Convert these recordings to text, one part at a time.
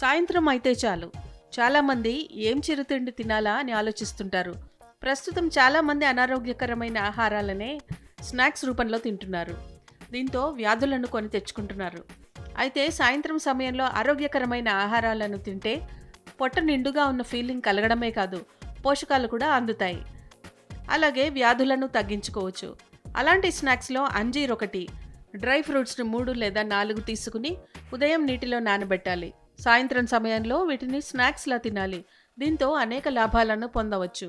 సాయంత్రం అయితే చాలు చాలామంది ఏం చిరుతిండి తినాలా అని ఆలోచిస్తుంటారు. ప్రస్తుతం చాలామంది అనారోగ్యకరమైన ఆహారాలనే స్నాక్స్ రూపంలో తింటున్నారు. దీంతో వ్యాధులను కొని తెచ్చుకుంటున్నారు. అయితే సాయంత్రం సమయంలో ఆరోగ్యకరమైన ఆహారాలను తింటే పొట్ట నిండుగా ఉన్న ఫీలింగ్ కలగడమే కాదు, పోషకాలు కూడా అందుతాయి. అలాగే వ్యాధులను తగ్గించుకోవచ్చు. అలాంటి స్నాక్స్లో అంజీర్ ఒకటి. డ్రై ఫ్రూట్స్ని 3 లేదా 4 తీసుకుని ఉదయం నీటిలో నానబెట్టాలి. సాయంత్రం సమయంలో వీటిని స్నాక్స్లా తినాలి. దీంతో అనేక లాభాలను పొందవచ్చు.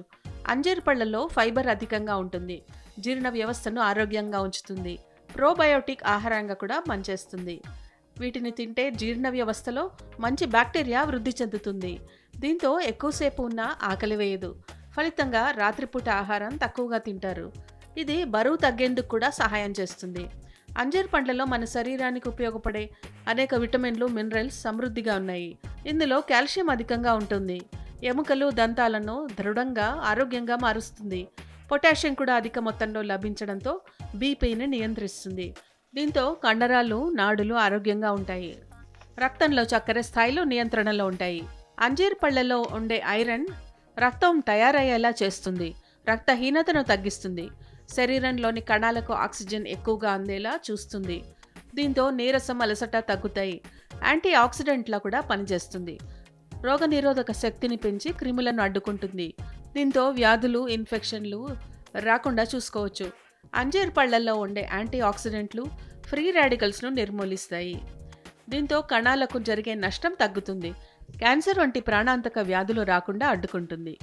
అంజీర్ పళ్ళల్లో ఫైబర్ అధికంగా ఉంటుంది. జీర్ణ వ్యవస్థను ఆరోగ్యంగా ఉంచుతుంది. ప్రోబయోటిక్ ఆహారంగా కూడా పనిచేస్తుంది. వీటిని తింటే జీర్ణ వ్యవస్థలో మంచి బ్యాక్టీరియా వృద్ధి చెందుతుంది. దీంతో ఎక్కువసేపు ఉన్న ఆకలి వేయదు. ఫలితంగా రాత్రిపూట ఆహారం తక్కువగా తింటారు. ఇది బరువు తగ్గేందుకు కూడా సహాయం చేస్తుంది. అంజీర్ పండ్లలో మన శరీరానికి ఉపయోగపడే అనేక విటమిన్లు, మినరల్స్ సమృద్ధిగా ఉన్నాయి. ఇందులో కాల్షియం అధికంగా ఉంటుంది. ఎముకలు, దంతాలను దృఢంగా, ఆరోగ్యంగా మారుస్తుంది. పొటాషియం కూడా అధిక మొత్తంలో లభించడంతో బీపీని నియంత్రిస్తుంది. దీంతో కండరాలు, నాడులు ఆరోగ్యంగా ఉంటాయి. రక్తంలో చక్కెర స్థాయిలు నియంత్రణలో ఉంటాయి. అంజీర్ పళ్ళలో ఉండే ఐరన్ రక్తం తయారయ్యేలా చేస్తుంది. రక్తహీనతను తగ్గిస్తుంది. శరీరంలోని కణాలకు ఆక్సిజన్ ఎక్కువగా అందేలా చూస్తుంది. దీంతో నీరసం, అలసట తగ్గుతాయి. యాంటీ ఆక్సిడెంట్లా కూడా పనిచేస్తుంది. రోగనిరోధక శక్తిని పెంచి క్రిములను అడ్డుకుంటుంది. దీంతో వ్యాధులు, ఇన్ఫెక్షన్లు రాకుండా చూసుకోవచ్చు. అంజీర్ పళ్ళల్లో ఉండే యాంటీ ఆక్సిడెంట్లు ఫ్రీ రాడికల్స్ను నిర్మూలిస్తాయి. దీంతో కణాలకు జరిగే నష్టం తగ్గుతుంది. క్యాన్సర్ వంటి ప్రాణాంతక వ్యాధులు రాకుండా అడ్డుకుంటుంది.